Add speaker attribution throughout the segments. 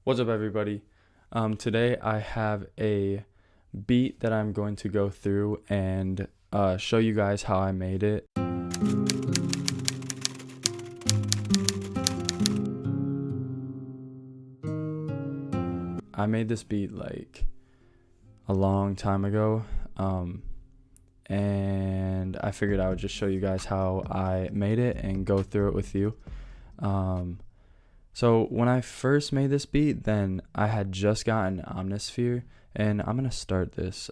Speaker 1: What's up, everybody? Today I have a beat that I'm going to go through and show you guys how I made it. I made this beat like a long time ago, and I figured I would just show you guys how I made it and go through it with you. So when I first made this beat, then I had just gotten Omnisphere, and I'm gonna start this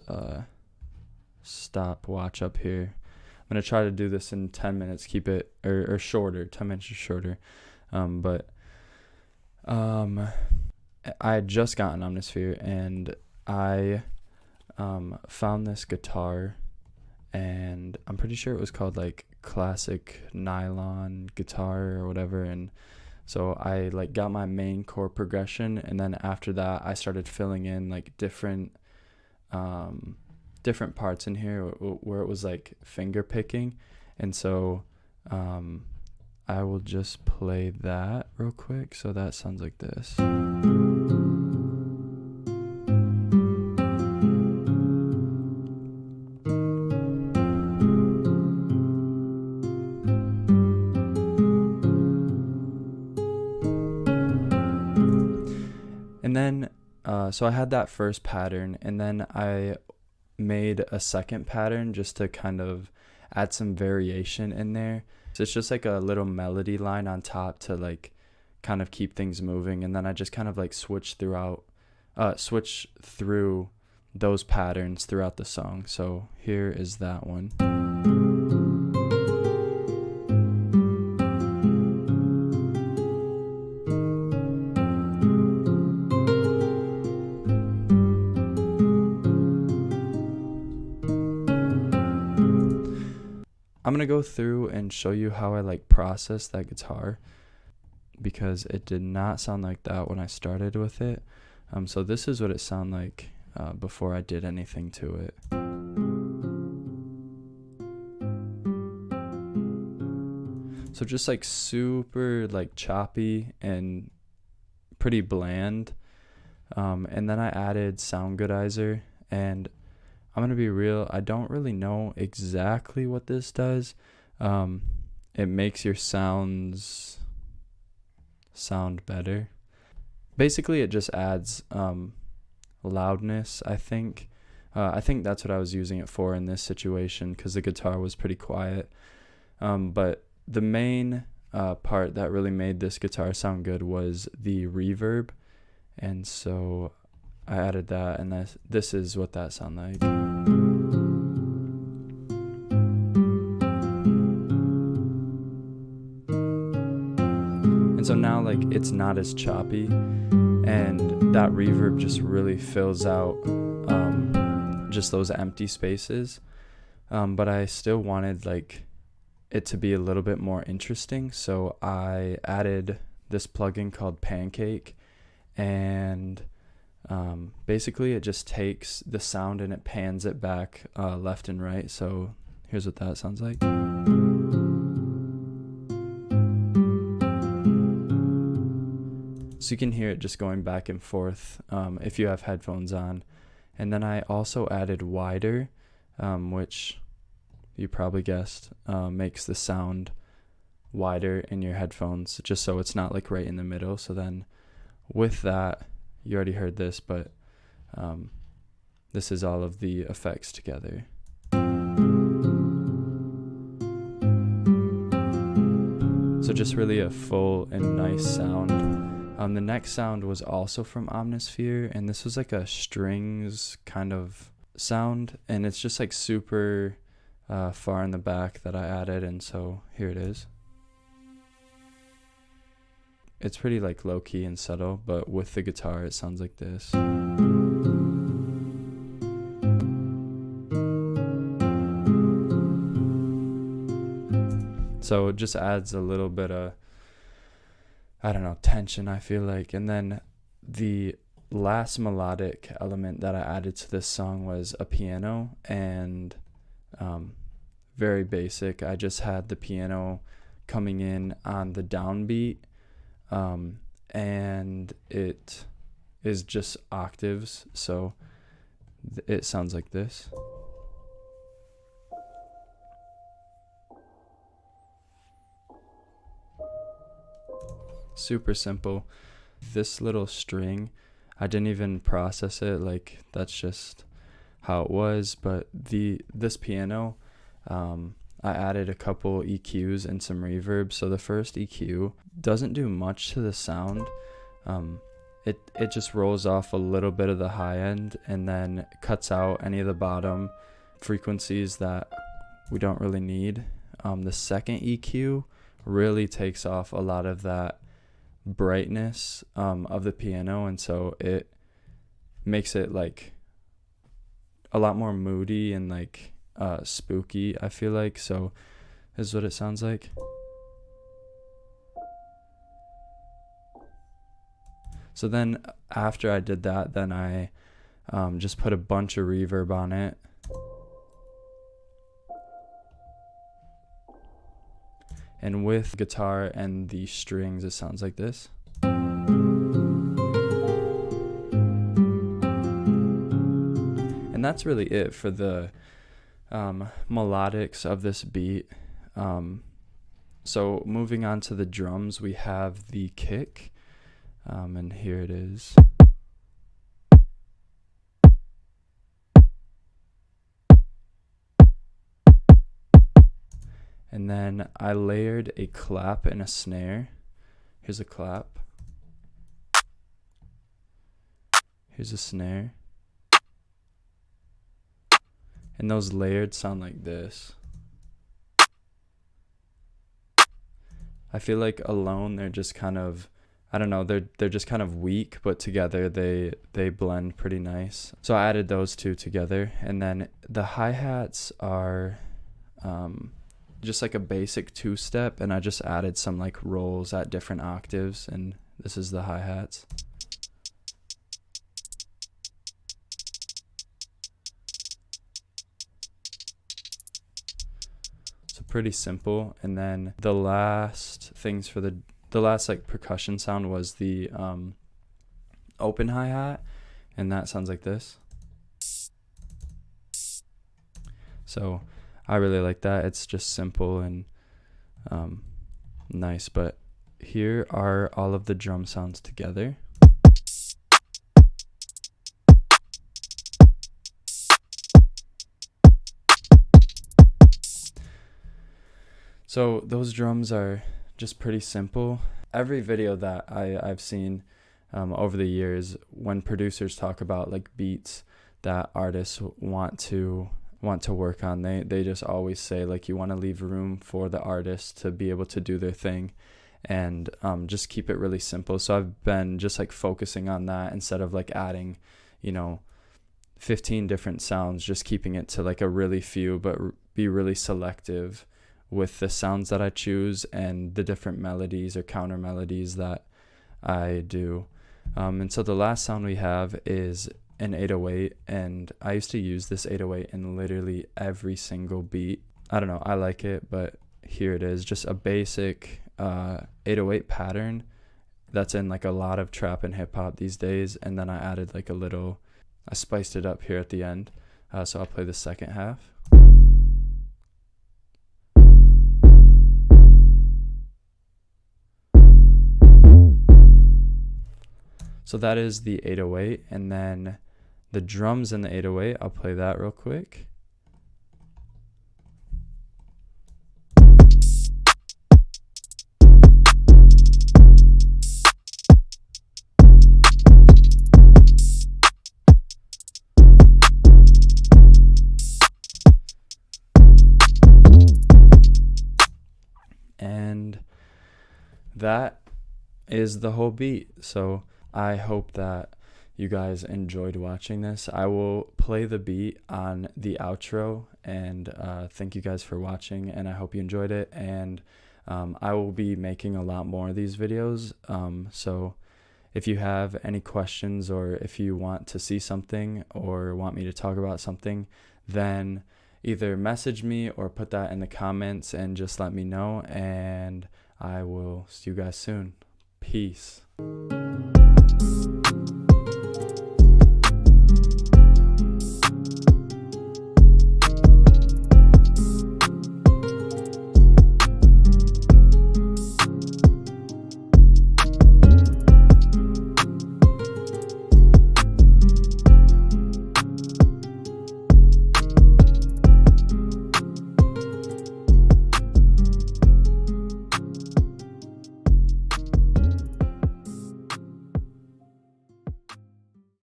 Speaker 1: stopwatch up here. I'm gonna try to do this in 10 minutes, keep it or shorter, 10 minutes or shorter. But I had just gotten Omnisphere, and I found this guitar, and I'm pretty sure it was called like classic nylon guitar or whatever, and so I like got my main chord progression, and then after that I started filling in like different parts in here where it was like finger picking. And so I will just play that real quick. So that sounds like this. And then, so I had that first pattern, and then I made a second pattern just to kind of add some variation in there. So it's just like a little melody line on top to like kind of keep things moving. And then I just kind of like switch through those patterns throughout the song. So here is that one. I'm going to go through and show you how I like process that guitar, because it did not sound like that when I started with it. So this is what it sounded like before I did anything to it. So just like super like choppy and pretty bland. And then I added Sound Goodizer, and I'm going to be real, I don't really know exactly what this does. It makes your sounds sound better. Basically, it just adds loudness, I think. I think that's what I was using it for in this situation, because the guitar was pretty quiet. But the main part that really made this guitar sound good was the reverb. And so I added that, and this is what that sounded like. And so now like it's not as choppy, and that reverb just really fills out just those empty spaces. But I still wanted like it to be a little bit more interesting, so I added this plugin called Pancake, and basically it just takes the sound and it pans it back left and right. So here's what that sounds like. So you can hear it just going back and forth if you have headphones on. And then I also added wider, which you probably guessed makes the sound wider in your headphones, just so it's not like right in the middle. So then with that, you already heard this, but this is all of the effects together. So just really a full and nice sound. The next sound was also from Omnisphere, and this was like a strings kind of sound, and it's just like super far in the back that I added, and so here it is. It's pretty like low-key and subtle, but with the guitar it sounds like this. So it just adds a little bit of, I don't know, tension, I feel like. And then the last melodic element that I added to this song was a piano, and very basic. I just had the piano coming in on the downbeat, and it is just octaves, so it sounds like this. Super simple. This little string, I didn't even process it, like that's just how it was. But this piano, I added a couple EQs and some reverb. So the first EQ doesn't do much to the sound. It just rolls off a little bit of the high end and then cuts out any of the bottom frequencies that we don't really need. The second EQ really takes off a lot of that brightness of the piano, and so it makes it like a lot more moody and like spooky, I feel like. So this is what it sounds like. So then after I did that, then I just put a bunch of reverb on it. And with guitar and the strings, it sounds like this. And that's really it for the melodics of this beat. So moving on to the drums, we have the kick. And here it is. And then I layered a clap and a snare. Here's a clap. Here's a snare. And those layered sound like this. I feel like alone they're just kind of, I don't know, they're just kind of weak, but together they blend pretty nice. So I added those two together, and then the hi-hats are just like a basic two-step, and I just added some like rolls at different octaves, and this is the hi-hats. So pretty simple. And then the last things for the last like percussion sound was the open hi-hat, and that sounds like this. So I really like that. It's just simple and nice. But here are all of the drum sounds together. So those drums are just pretty simple. Every video that I've seen over the years, when producers talk about like beats that artists want to work on, they just always say like you want to leave room for the artist to be able to do their thing, and just keep it really simple. So I've been just like focusing on that instead of like adding 15 different sounds, just keeping it to like a really few, but be really selective with the sounds that I choose and the different melodies or counter melodies that I do. And so the last sound we have is an 808, and I used to use this 808 in literally every single beat. I don't know, I like it, but here it is, just a basic 808 pattern that's in like a lot of trap and hip hop these days. And then I added like I spiced it up here at the end. So I'll play the second half. So that is the 808, and then the drums in the 808, I'll play that real quick. And that is the whole beat. So I hope that you guys enjoyed watching this. I will play the beat on the outro, and thank you guys for watching, and I hope you enjoyed it. And I will be making a lot more of these videos. So if you have any questions, or if you want to see something or want me to talk about something, then either message me or put that in the comments and just let me know, and I will see you guys soon. Peace.